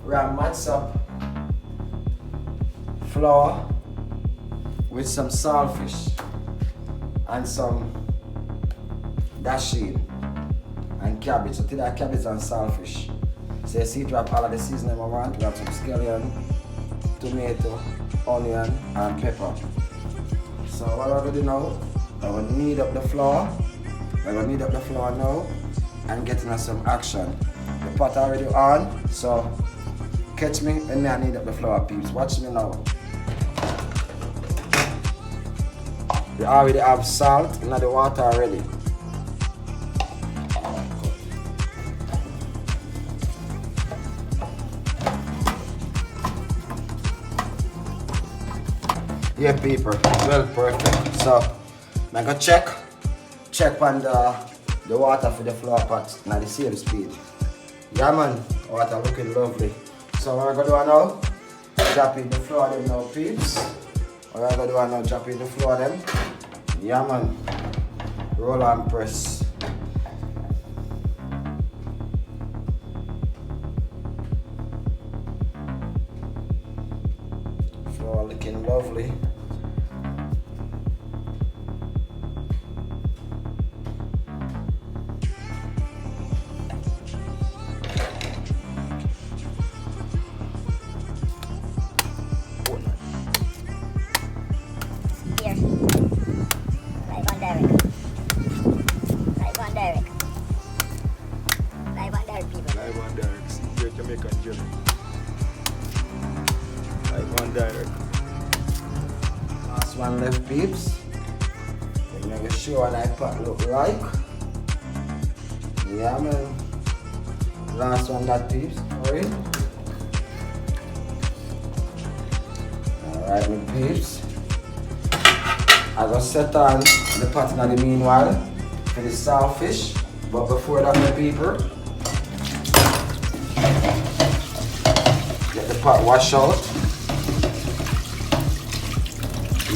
we're gonna mix up flour with some saltfish and some dashine and cabbage. So today cabbage and saltfish. So you see we have all of the seasoning we want. We have some scallion, tomato, onion and pepper. So what we're going to do now, we're going to knead up the flour. We're going to knead up the flour now and get into some action. The pot already on, so catch me when I knead up the flour, peeps. Watch me now. We already have salt in the water already. Yeah, people, well, perfect. So, I'm gonna check on the water for the flour pot at the same speed. Yeah, man, water looking lovely. So, what I'm gonna do now, drop in the flour them now, peeps. What I'm gonna do now, drop in the flour them. Yeah, man, roll and press. Flour looking lovely. Jamaican jelly. Like one direct. Last one left, peeps. I'm gonna show what that pot look like. Yeah, man. Last one, that peeps. Alright. Alright, my peeps. I just set on the pot in the meanwhile for the saltfish. But before that, my people, get the pot washed out.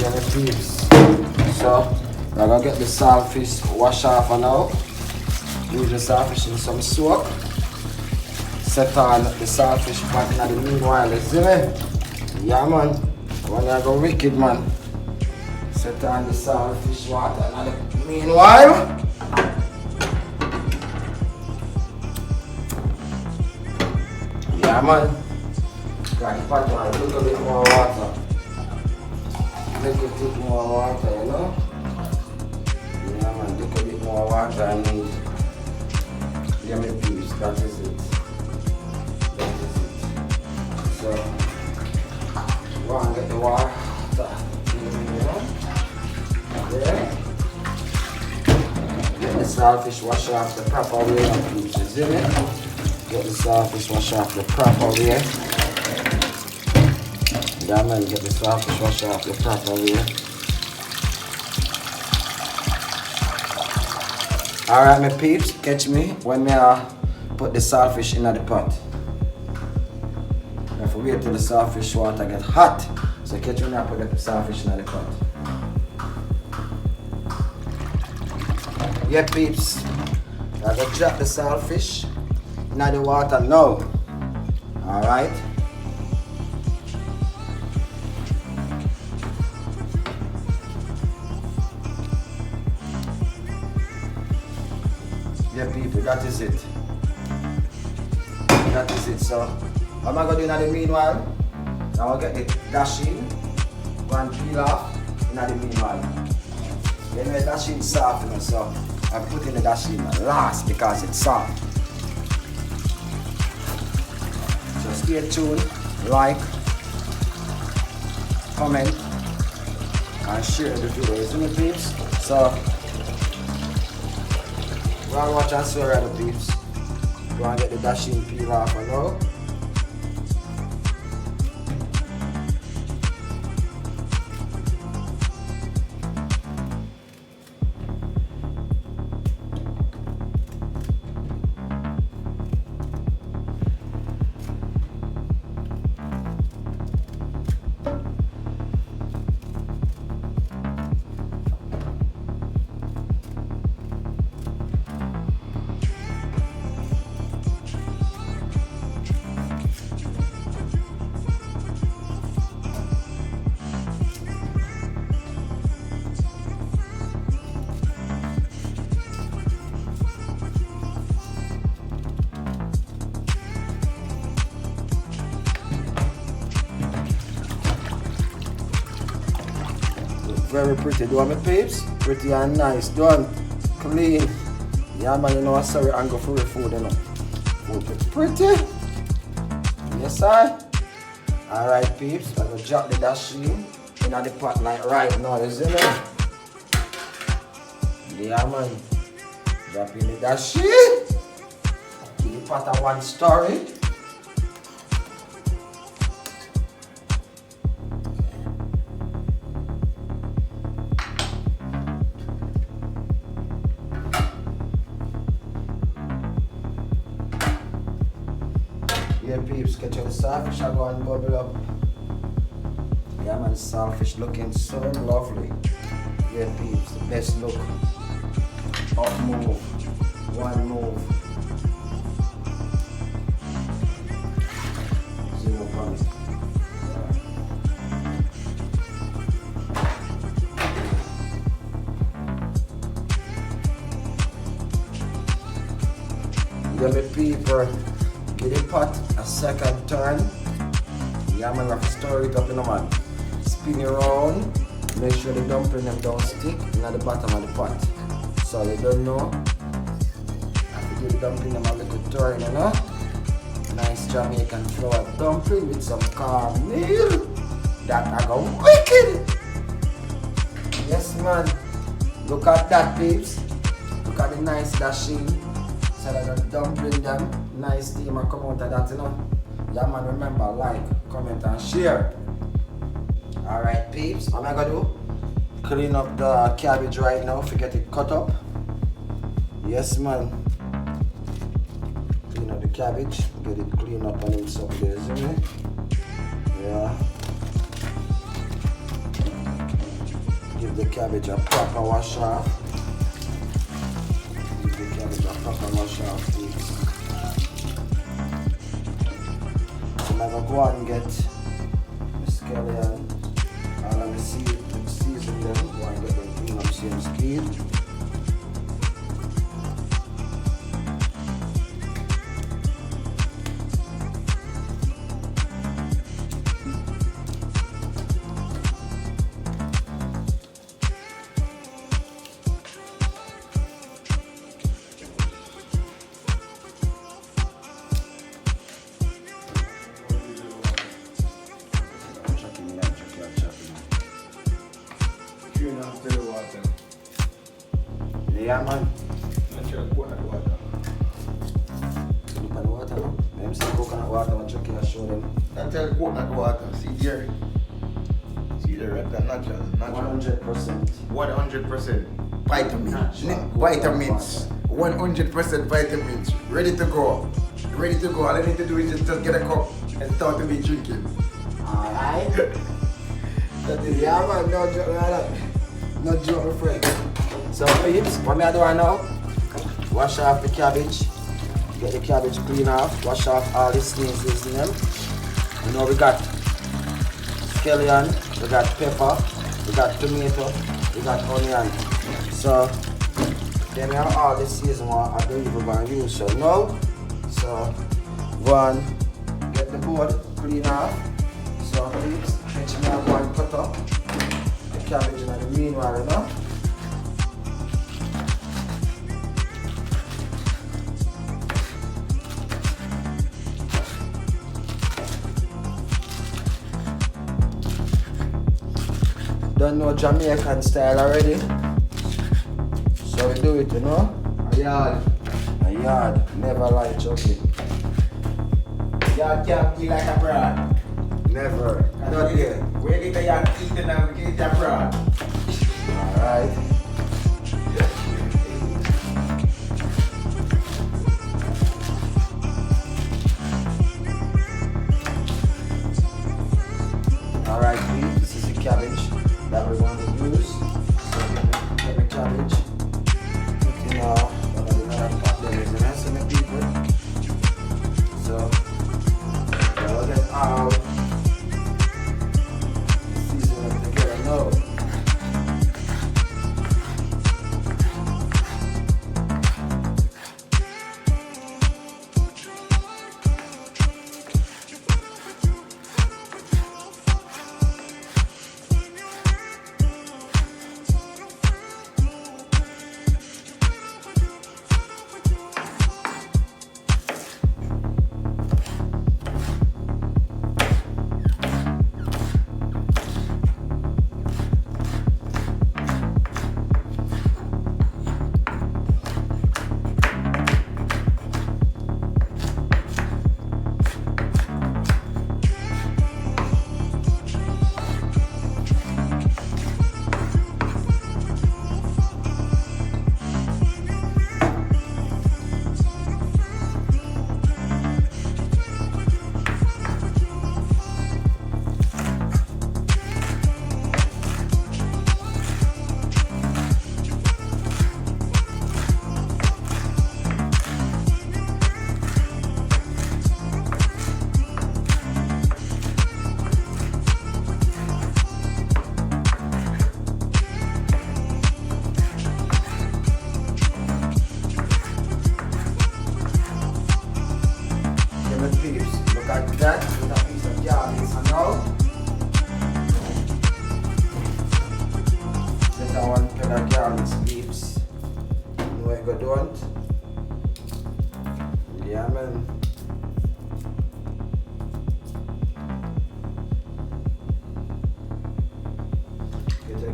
Yeah, my peeps. So, I'm gonna get the saltfish washed off now. Use the saltfish in some soap. Set on the saltfish pot in the meanwhile, you see me? Yeah, man. When you go wicked, man. Set on the saltfish water in the meanwhile. Yeah, man. Got the pot on a little bit more water. Little bit more water, you know? Yeah, man. Little bit more water I need. Yeah, my peeps. That is it. That is it. So, go and get the water. Yeah. Get the saltfish washed off the proper way, peeps. You see me? Get the saltfish washed off the proper way. Yeah, man, get the saltfish washed off the proper way. Alright, my peeps, catch me when I put the saltfish in the pot. I have to wait till the saltfish water get hot. So catch me when I put the saltfish in the pot. Yeah, peeps, I gotta drop the saltfish in the water now. Alright. Yeah, people, that is it. That is it. So, what am I going to do in the meanwhile? Now I'll get the dashine, go and peel off in the meanwhile. Then the dashine is soft, you know, so I'm putting the dashine last because it's soft. So stay tuned, like, comment, and share the video, isn't it, peeps? So, go and watch and see already, peeps. Go and get the dashine peel off now. Very pretty. Do you want me peeps? Pretty and nice. Done. Clean. Yeah man, you know, sorry, I'm going for the food, you know. Food pretty. Yes sir. Alright peeps, I'm going to drop the dashine in the pot like right now, you see me? Yeah man. Drop in the dashine. The pot of 1 story. Yeah peeps, get your saltfish and go and bubble up. Yeah man, saltfish looking so lovely. Yeah peeps, the best look. Up move, 1 move. 0 points. Yeah me people. Give the pot a second turn. Yeah man, have to stir it up in the man. Spin it around. Make sure the dumpling them don't stick in the bottom of the pot. So you don't know. Have to give the dumpling them a little turn, you know. Nice Jamaican flour dumpling with some cornmeal. That I go wicked. Yes man. Look at that peeps. Look at the nice dashine. So that the dumpling them. Nice steam come out of that, you know. Yeah man, remember, like, comment and share. Alright peeps, what am I gonna do? Clean up the cabbage right now, forget it cut up. Yes man. Clean up the cabbage, get it clean up and it's up there, see me? Yeah. Give the cabbage a proper wash off. Give the cabbage a proper wash off, peeps. I'm gonna go out and get the scallion, all of the season them, go and get them clean up same speed. Yeah man. Natural coconut water. Coconut water, no? Them say coconut water, I'm checking and show them. Natural coconut water. See there. See there, right? Natural. 100%. 100% vitamins. Natural Vitamins. 100% vitamins. Ready to go. Ready to go. All I need to do is just get a cup and start to be drinking. Alright. Yeah man, no joke like that. No joke, my friend. So peeps, what I do now? Wash off the cabbage. Get the cabbage clean off. Wash off all the stains in them. You know we got scallion, we got pepper, we got tomato, we got onion. So then we have all the season what I don't even going to use. So now, so go on, get the board clean off. So peeps, catch me up one cut up the cabbage in the meanwhile, you know. Don't know Jamaican style already, so we do it, you know. A yard. A yard, never like chocolate. Yard can't be like a broad. Never. Not here. Where get the yard eaten and we get a broad. Alright. Alright, Pete, this is the cabbage that we want to use. So get the cabbage. Put in one of the other pot there is the rest of the people. So we'll get all season it together now. Look at that, with a piece of garlic. So now, get our one pair of garlic peeps. You know what you go do it? Yeah, man.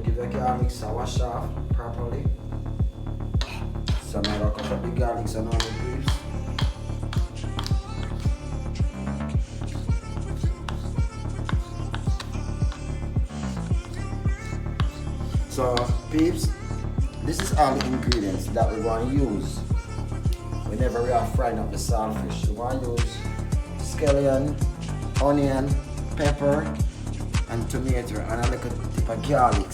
Give the garlic a wash off properly. So I'm going to cut up the garlic and all the peeps. So peeps, this is all the ingredients that we're going to use whenever we are frying up the saltfish. We're going to use scallion, onion, pepper, and tomato, and a little tip of garlic.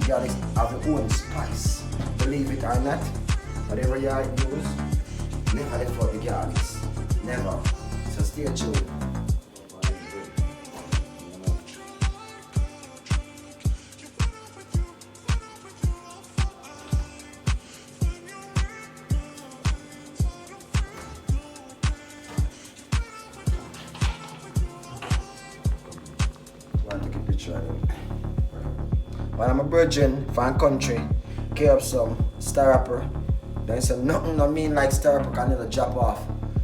Garlic have its own spice. Believe it or not, whatever you use, never let out the garlic. Never. So stay tuned. Take a picture of it. When I'm a virgin from country, care up some styroper. Then say nothing no mean like styroper can never drop off.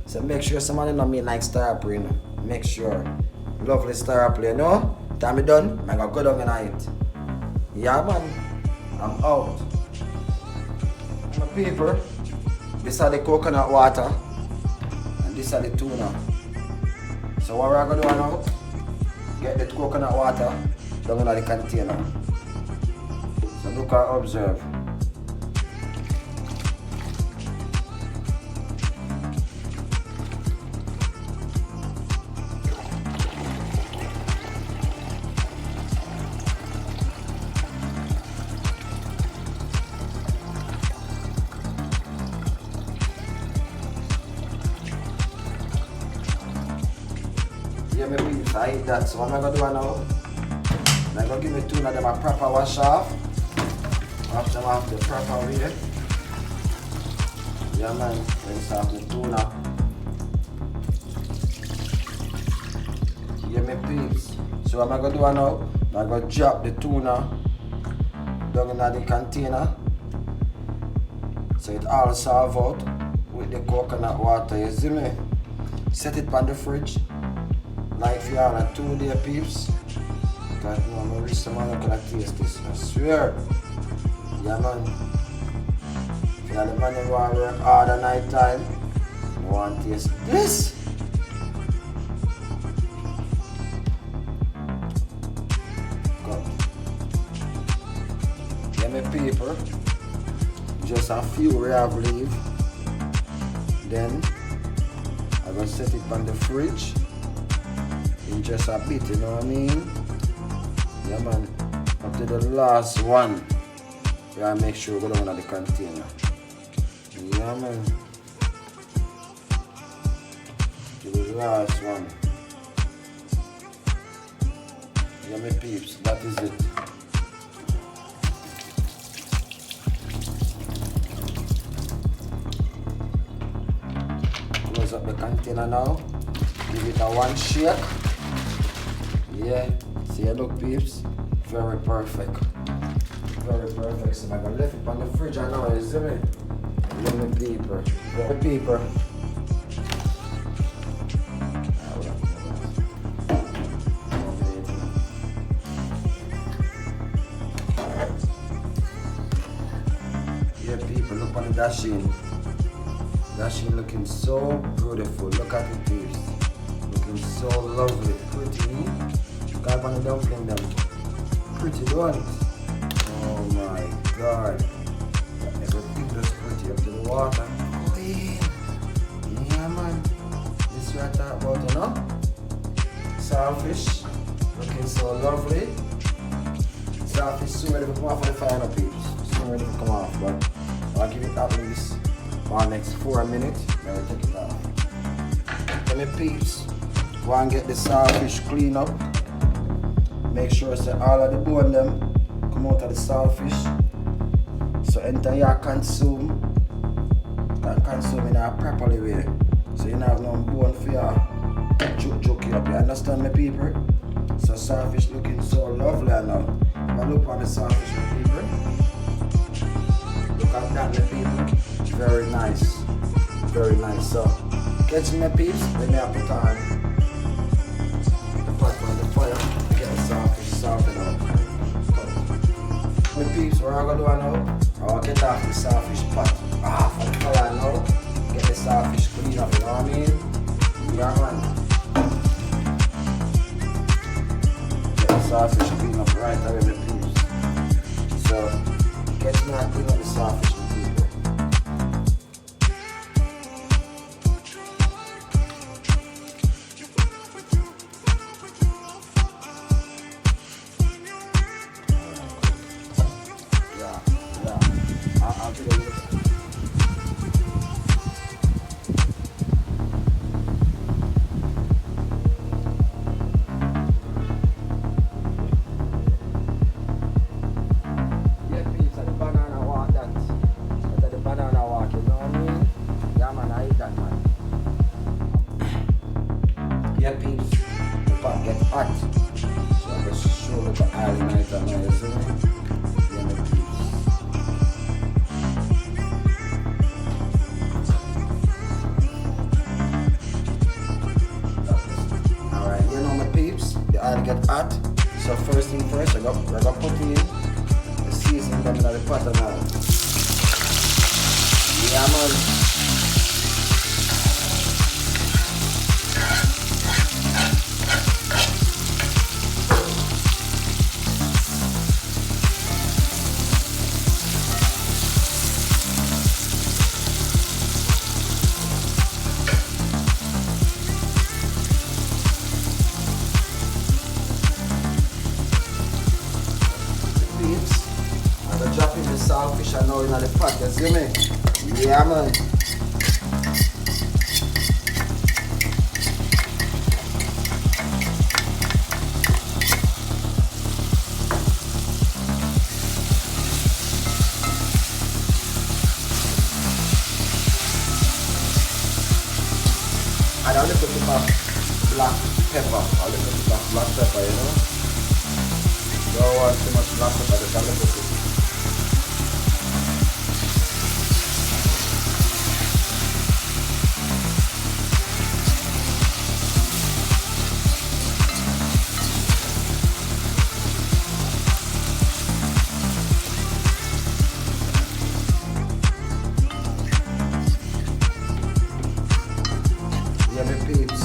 So make sure somebody not mean like styroper, you know. Make sure. Lovely styroper, you know. Time done, I'm gonna go down and eat. Yeah man, I'm out. My people, this are the coconut water and this are the tuna. So what we're gonna do now? Get the coconut water down in the container. So look and observe. Yeah, maybe if I eat that, so what am I gonna do now? I'm gonna give me tuna them a proper wash off. Wash them off the proper way. Yeah man, rinse off the tuna. Yeah, me peeps. So what am I gonna do now? I'm gonna drop the tuna down in the container. So it all solve out with the coconut water, you see me? Set it on the fridge. Like if you are a 2-day peeps. Because no, I'm gonna someone gonna taste this, I swear. Yeah man. If you're the man who want to work hard at night time, you want to taste this. Good. Yeah, me people. Just a few we have leave. Then I'm gonna set it on the fridge. In just a bit, you know what I mean? Yeah man, up to the last one. We gotta make sure we go down in the container. Yeah man. To the last one. Yeah my peeps, that is it. Close up the container now. Give it a one shake. Yeah, see look peeps, very perfect. Very perfect. So I'm gonna leave it on the fridge and now, you see me? Little paper. Little paper. Yeah people, look on the dashine. Dashine looking so beautiful. Look at the peeps. Looking so lovely, pretty. Look up on the dumpling them. Pretty ones. Oh my god. Everything looks pretty up to the water. Oh yeah. Yeah man. This is what I talk about, you know? Saltfish. Looking so lovely. Saltfish soon ready to come off of the fire now peeps. Soon ready to come off, but I'll give it at least for the next 4 minutes. Then we'll take it off. Let me peeps. Go and get the saltfish clean up. Make sure that all of the bone them come out of the saltfish. So enter your consume. Can consume in a properly way. So you don't have no bone for your joke up. You understand me, people? So saltfish looking so lovely now. If I look at the saltfish, my people. Look at that, my people. Very nice. Very nice. So catch me, peeps. Let me put on the pot on the fire. Get the saltfish softened out. My peeps, what I'm gonna do now? I'll get off the saltfish pot. From the fire now. Get the saltfish clean up, you know what I mean? Yeah, man. Get the saltfish clean up right away, my peeps. So, catch me and clean up the saltfish, my people. I'll do it. Yeah, peeps, the pot gets hot. So I just show the oil in it and all, you see me? Yeah, my peeps. Alright, you know my peeps, the oil get hot. So first thing first, I got put in the seasoning them in the pot and all. Yeah, man. I'm dropping the saltfish and now in the pot, you see me? Yeah, man. And a little bit of black pepper, you know? Don't want too much black pepper, just a little bit. Yeah, my peeps.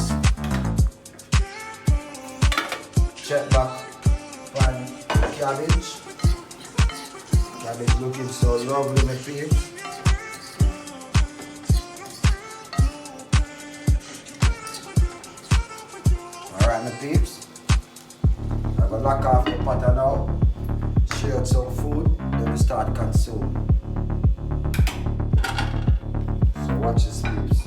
Check back on cabbage. Cabbage looking so lovely, my peeps. Alright, my peeps. I'm gonna lock off the pot now. Share some food, then we start consume. So watch this, peeps.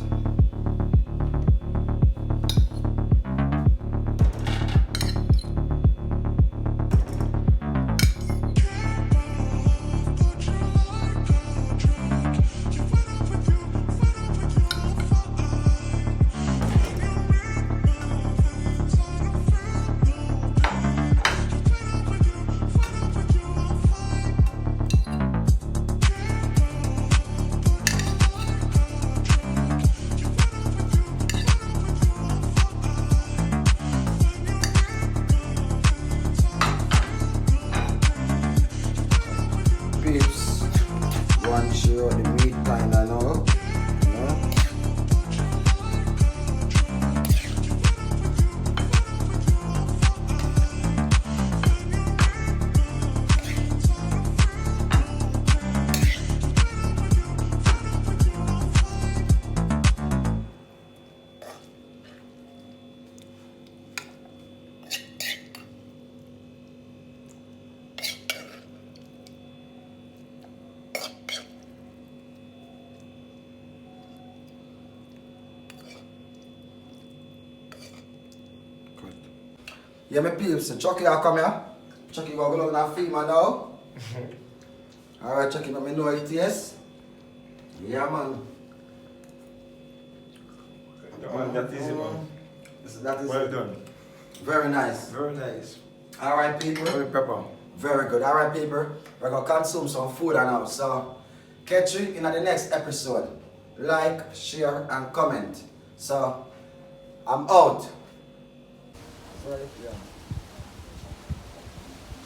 One show the meat kinda now, you know. Yeah, my peeps, so Chucky, I come here. Chucky, we're going to film now. Alright, Chucky, let me know it is. Yeah, man. That easy, man. That is Well done. very nice. Very nice. Alright people. Very pepper. Very good. Alright people. We're gonna consume some food now. So catch you in the next episode. Like, share and comment. So I'm out. Right, yeah.